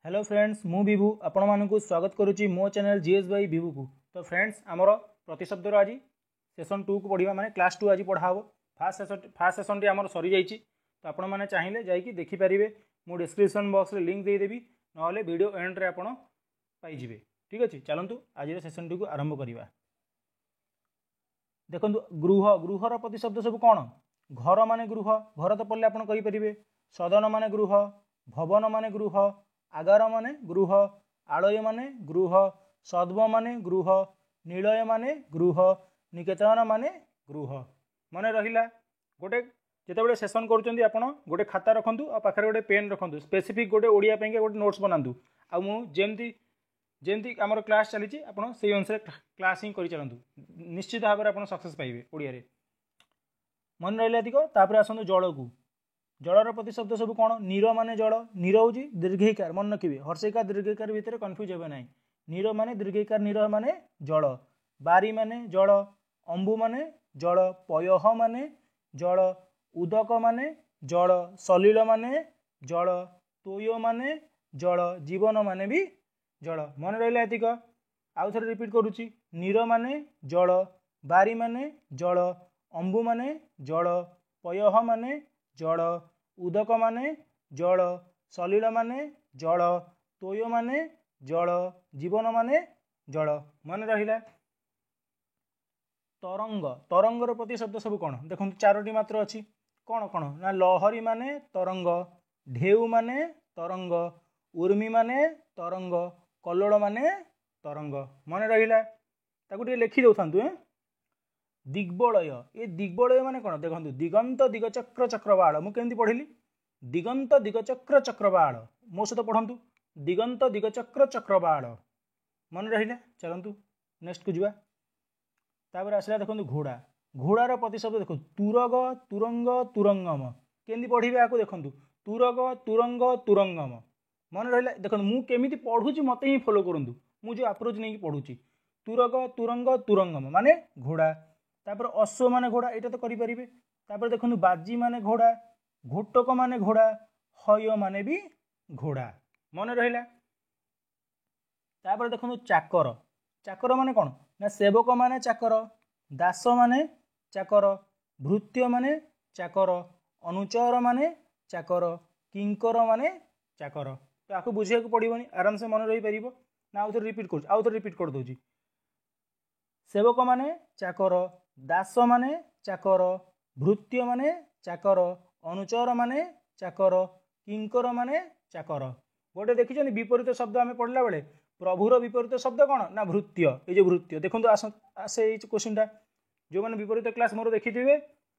Hello friends मु विभू आपण मानक स्वागत करुच्ची मो चैनल जीएस बाई विभू को। तो फ्रेंड्स आमर प्रतिशब्दर आज सेसन 2 को पढ़ा माने क्लास 2 आज पढ़ा हम। फास्ट सेसन टी आमर सरी जाइए तो आपण मैंने चाहिए जाकि देखिपारे मु डिस्क्रिप्शन बॉक्स रे लिंक देदेवी ना वीडियो एंड रे आपण पाइबे। ठीक अच्छे चलतु आज सेसन 2 को आरंभ करवा। देखो गृह गृहर प्रतिशब्द सब कौन घर माने गृह घर तो पढ़ले आप करेंगे। सदन माने गृह भवन माने गृह आगार माने गृह आलय माने गृह सद्म माने गृह निलय माने गृह निकेतन माने गृह। मन रहा गोटे जिते सेसन करुँच आप गोटे खाता रखु आ पाखे गोटे पेन रखु स्पेसिफिक गोटे ओडिया गोटे नोट्स बनातु आमती जमी आम क्लास चली आपड़ से अनुसार क्लास ही कर चलतु निश्चित भाव में आप सक्सेस पाइबे ओडिया रे। मन रहा तापर आसतु जल को जलर प्रतिशब्द सब कौन नीर माने जल नीर हूँ दीर्घिकार मन रखिए हर्षिकार दीर्घिकार भितर कन्फ्यूज हे ना। नीर माने दीर्घिकार नीर माने जल बारी माने जल अंबु माने जल पयह माने जल उदक माने जल सलिल माने जल तोय माने जल जीवन माने भी जल। मन रहा एतिक आउ थे रिपीट करुच्ची नीर माने जल बारी माने जल अंबु माने जल पयह माने जल उदक माने जल सलिल माने जल तोय माने जल जीवन माने जल। मन रहा तरंग तरंगर प्रतिशब्द सब कौन देखो चारोटी मात्र अच्छी कौन कौन ना लहरी माने तरंग ढेउ माने तरंग उर्मी माने तरंग कल्लोल माने तरंग। मन रहा लिखि दौ दिग्बलय ये दिग्बलय माने कौन देखो दिगंत दिगचक्र चक्रवाल मुझे पढ़ी दिगंत दिगचक्र चक्रवाल मो सहित पढ़ु दिगंत दिगचक्र चक्रवाल। मन रहा चलतु नेक्स्ट को जापर आसला देखो घोड़ा घोड़ार प्रतिशब्द देखो तुरग तुरंग तुरंगम केमती पढ़े आपको देखो तुरग तुरंग तुरंगम। मन रहा देखो मुझे पढ़ुची मत ही फॉलो करूँ मुझे अप्रोच नहीं पढ़ुची तुरग तुरंग तुरंगम माने घोड़ा तापर अश्व माने घोड़ा यहाँ तो करेंगे। तापर देखो बाजी माने घोड़ा घोटक माने घोड़ा हय माने भी घोड़ा। मन रहा तापर देखो चाकर चाकर माने कौन ना सेवक माने चाकर दास माने चाकर भृत्य माने चाकर अनुचर माने चाकर किंकर माने चाकर। तो आपको बुझे पड़ोनी आराम से मन रही पार ना आउ थे रिपीट कर दूँ सेवक माने चाकर दास माने चाकर भृत्य माने चाकर अनुचर माने चाकर किंकर माने चाकर। गोटे देखिए विपरीत शब्द आम पढ़ला बेले प्रभुर विपरीत शब्द कौन ना भृत्य ये जो भृत्य देखो आसे क्वेश्चन टा जो मैंने विपरीत क्लास मोर देखी थे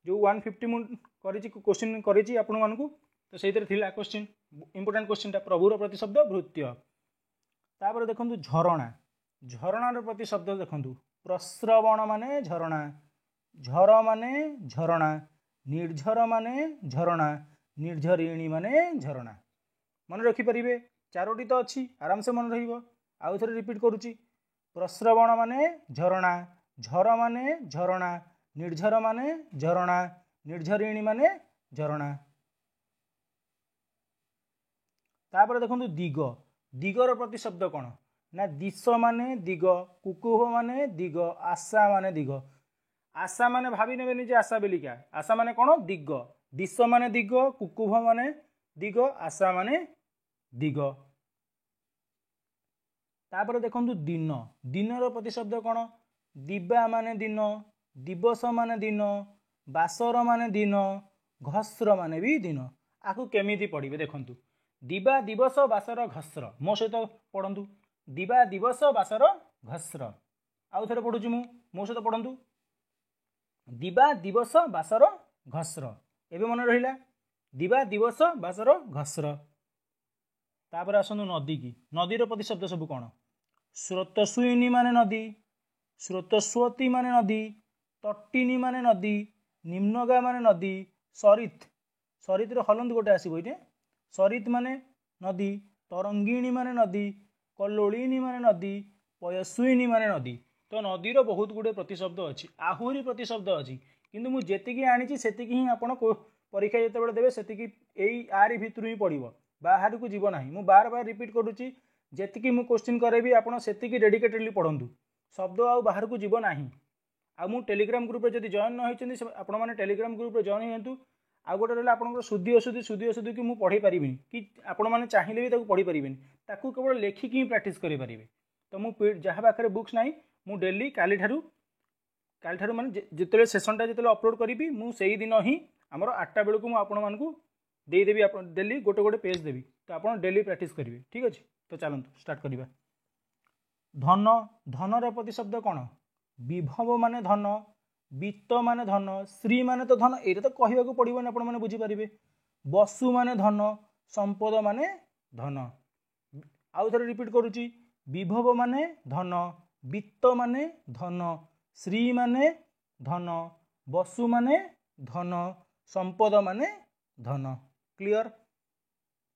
जो 150 मुझे क्वेश्चन करी आपण मानू तो से क्वेश्चन इंपोर्टेंट क्वेश्चन टा प्रभुर प्रतिशब्द भृत्य। तापर देखो झरणा झरणार प्रतिशब्द देखो प्रस्रवण माने झरणा झर माने झरणा निर्झर माने झरणा निर्झरिणी माने झरणा। मन रखिपारे चारोटी तो अच्छी आराम से मन रहा थे रिपीट करुच्ची प्रस्रवण माने झरणा झर माने झरणा निर्झर माने झरणा निर्झरिणी माने झरणा। तापर देखो दिग दिगर प्रतिशब्द कौन ना दिश माने दिग कुकुभ माने दिग आशा माने दिग आशा माने भावी ने जे आशा बेलिका आशा माने कौन दिग दिश माने दिग कुकुभ माने दिग आशा माने दिग। तापर देखो दिन दिनर प्रतिशब्द कौन दिबा माने दिन दिवस माने दिन बासर माने दिन घस्र माने भी दिन। आपको केमिति पढ़े देखु दिबा दिवस बासर घस्र मो सहित पढ़ु दिबा दिवस बासर घस्र आउ थे पढ़ुची मो सहित पढ़ु दिबा दिवस बासर घस्र एवं मन रहा दिबा दिवस बासर घस्र। तापर आसतु नदी की नदीर प्रतिशब्द सब कौन स्रोतस्विनी माने नदी स्रोतस्वती माने नदी तटिनी माने नदी निम्नगा माने नदी सरित सरित हलंत गोटे आसो ये सरित माने नदी तरंगिणी माने नदी कल्लोलिनी माने नदी पयस्विनी माने नदी। तो नदीर बहुत गुड़े प्रतिशब्द अच्छी आहुरी प्रतिशब्द अच्छी किंतु मुझे आनी से ही आप परीक्षा जो देवे से आरी भितर ही पड़ो बाहर को जीव ना मु बार बार रिपीट करुच्ची जी मु क्वेश्चन करेबी आप डेडिकेटेडली पढ़ु शब्द आ बाहर को जीव ना आ टेलीग्राम ग्रुप जब जॉइन न होती आपण मैंने टेलीग्राम ग्रुप जॉइन होतु आ गोटे रहा आप शुद्धि अशुद्धि कि मुझे पढ़े पारि कि आपण मैंने चाहिए भी पढ़ी पारे ताकू केवल लेखिकी ही प्राक्ट करें तो मुझे जहाँ पाखे बुक्स ना मु डेली काली माने जिते सेसनटा जो अपलोड करी मुझे दिन ही आमर 8टा बेलू मुझे आपण मानू देदेवी डेली गोटे गोटे पेज देवी तो आप डेली प्राक्ट करेंगे ठीक अच्छे। तो चलते स्टार्ट करवा। धन धनर प्रतिशब्द कौन विभव माने धन वित्त माने धन श्री माने तो धन ये तो कहवाक पड़ोनी आपण मैंने बुझीपारे वसु माने धन संपद माने धन आउ थे रिपीट करुच्ची विभव माने धन वित्त माने धन श्री माने धन वसु माने धन संपद माने धन क्लियर।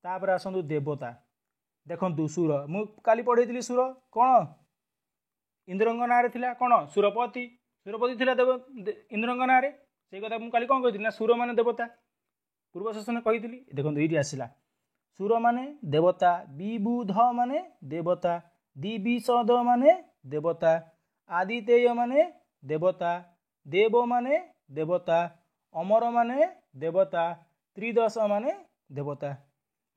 तापर आसतु देवता देखु सुर मु काली पढ़ी सुर कौन इंद्रंग ना कौन सुरपति सुरपति थिला देव इंद्रंग ना से कथा मुझे काली कौन कही ना सुर माने देवता पूर्व सेशन कही देखो ये आसला सुर माने देवता विबुध माने देवता दिविशद माने देवता आदितेय माने देवता देव माने देवता अमर माने देवता त्रिदश माने देवता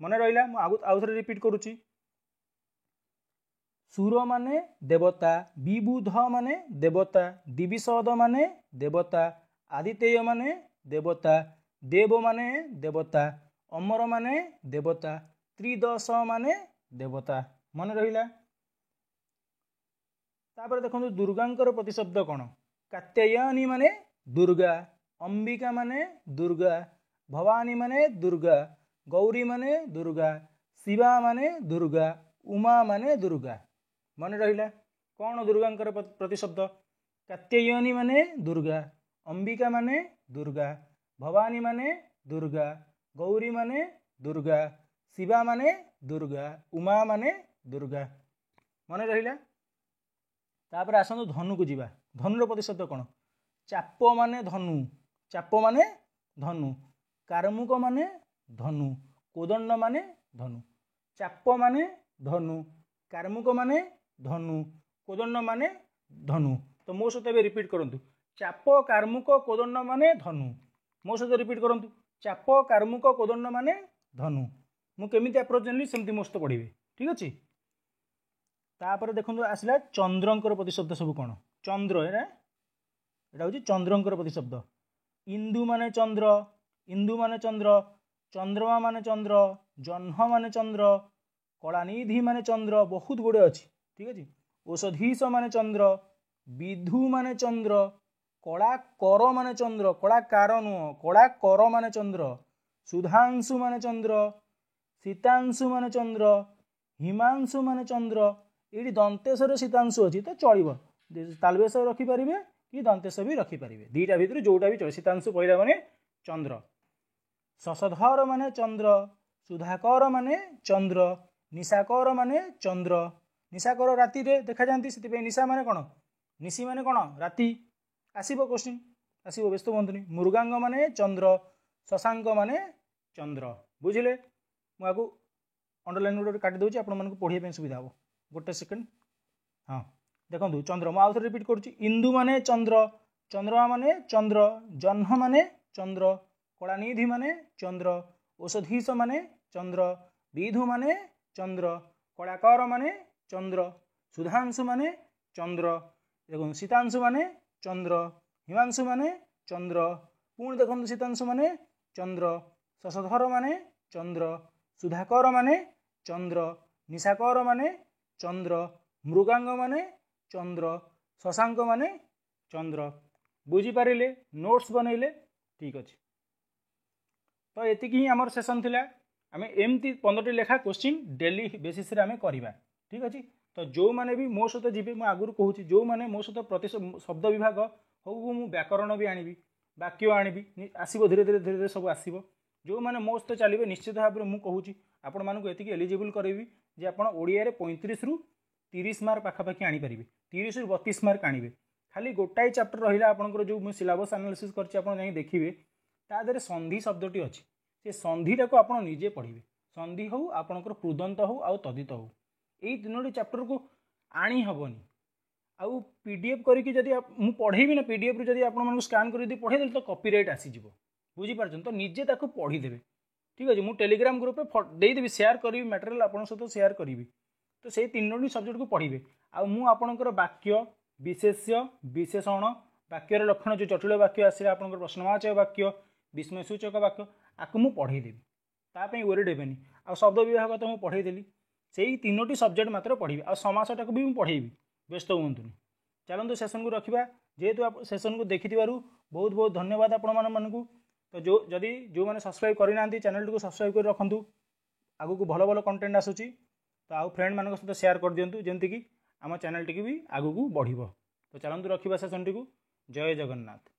मन रहा आउ थे रिपीट करुच्ची सुर माने देवता विबुध माने देवता दिविशद माने देवता आदितेय माने देवता देव माने देवता अमर माने देवता त्रिदश माने देवता मन रहा। तापर देखो दुर्गांकर प्रतिशब्द कौन कात्यायनी माने दुर्गा अंबिका माने दुर्गा भवानी माने दुर्गा गौरी माने दुर्गा शिवा माने दुर्गा उमा माने दुर्गा मन रहा। कौन दुर्गांकर प्रतिशब्द कात्यायनी माने दुर्गा अंबिका माने दुर्गा भवानी माने दुर्गा गौरी माने दुर्गा शिवा माने दुर्गा उमा माने दुर्गा मन रहा। तापर आसतु धनु को जीवा धनुर प्रतिशब्द कौन चाप माने धनु चाप माने धनु कार्मुक माने धनु कोदंड माने धनु चाप माने धनु कार्मुक माने धनु कोदंड माने धनु। तो मो सहित रिपीट करूँ चाप कार्मुक कोदंड माने धनु मो सहित रिपीट करूँ चाप कार्मुक कोदंड माने धनु मुझे अप्रोच जानली सेमती मो सहित पढ़े ठीक अच्छे। तापर देखो आसला चंद्रंकर प्रतिशब्द सब कौन चंद्र यहाँ हूँ चंद्रंकर प्रतिशब्द इंदु माने चंद्र इंदु माने चंद्र चंद्रमा माने चंद्र जह्न माने चंद्र कलानिधि माने चंद्र बहुत गुड़े अच्छी ठीक अच्छे। औषधीश माने चंद्र विधु माने चंद्र कला कर माने चंद्र कलाकार नुह कला कर माने चंद्र सुधांशु माने चंद्र शीतांशु माने चंद्र हिमांशु माने चंद्र ये दंतेश्वर शीतांशु अच्छी तो चलो तालवेश रखिपारे कि दंतेश भी रखिपारे दीटा भितर जोटा भी चलो शीतांशु कहला माने चंद्र शशधर माने चंद्र सुधाकर माने चंद्र निशाकर माने चंद्र निशाकर राति रे देखा जाती से निशा माने कौन निशी माने कौन राति आसब क्वेश्चन आसब व्यस्त हूँ मृगांग माने चंद्र शशांक माने चंद्र बुझिले मुझे अंडरलाइन गोटे काटी दूसरी आपको पढ़ाई सुविधा हम गोटे सेकेंड हाँ देखो चंद्र मुझे रिपीट करुच्ची इंदु माने चंद्र चंद्रमा माने चंद्र जह्न माने चंद्र कलानिधि माने चंद्र औषधीश माने चंद्र विधु माने चंद्र कलाकार माने चंद्र सुधांशु माने चंद्र देखो शीतांशु माने चंद्र हिमांशु माने चंद्र पुणी देखो शीतांशु माने चंद्र शशधर माने चंद्र सुधाकर माने चंद्र निशाकर माने चंद्र मृगांग माने चंद्र शशांक माने चंद्र बुझीपारे नोट्स बनइले ठीक अच्छे। तो ये आमर सेसन थिला आम एमती 15टी लेखा क्वेश्चन डेली बेसीस रे आम करवा ठीक अच्छे। तो जो मैंने भी मो सहित जी मुझे आगुरी कहूँ जो मैंने मो सहित प्रति शब्द विभाग हूँ मुझे व्याकरण भी आनी वाक्य आनी आसो धीरे धीरे धीरे धीरे सब आसो जो मैंने मो सहित चलिए निश्चित भाव में मुझे आपण मानक ये एलिजिबल करेबी जे आपण ओडिया रे 35 रु 30 मार्क पाखापाखि आनीपारे 30 रु 32 मार्क आने खाली गोटाए चैप्टर रहा आपंकर जो मुझे सिलेबस एनालिसिस कर देखिए ता देहरे संधि शब्दटी अच्छी से संधिटा को आप निजे पढ़े संधि हो आपणकर पृदंत हो आउ तदित हो यही तीनोटी चैप्टर को आनी हेनी आउ पीडीएफ करके जदि मु पढ़ेबी ना पीडीएफ जदि आप स्कान कर पढ़ेदेली तो कॉपीराइट आसीज बुझीपार तो निजे ताको पढ़ीदेवे ठीक अच्छे मुझे टेलीग्राम ग्रुप में देदेवी शेयर करी मटेरियल आप सहित शेयर करी तो से तीनोटी सब्जेक्ट को पढ़े आउर वाक्य विशेष्य विशेषण वाक्यर लक्षण जो जटिल वाक्य आसे आप प्रश्नवाचक वाक्य विस्मयसूचक वाक्य आपको मुझे पढ़ेदेवी तापाई ओरिड हेनी आ शब्द विभाग तो मुझे पढ़ेदेली से तीनोटी सब्जेक्ट मात्र पढ़ी आ समासटा भी मुझे पढ़ेबी व्यस्त हूँ चलते सेसन को रखा जेहेतु आप सेसन को देखि बहुत बहुत धन्यवाद आपण को तो जो मैंने सब्सक्राइब करना चैनल को सब्सक्राइब कर रखु आगु को भल भल कंटेंट आसूची तो आउ फ्रेंड मान सहित शेयर कर दिंतु जमती कि आम चैनल टी भी आगू को बढ़ तो चलते रखा सेसन टी को जय जगन्नाथ।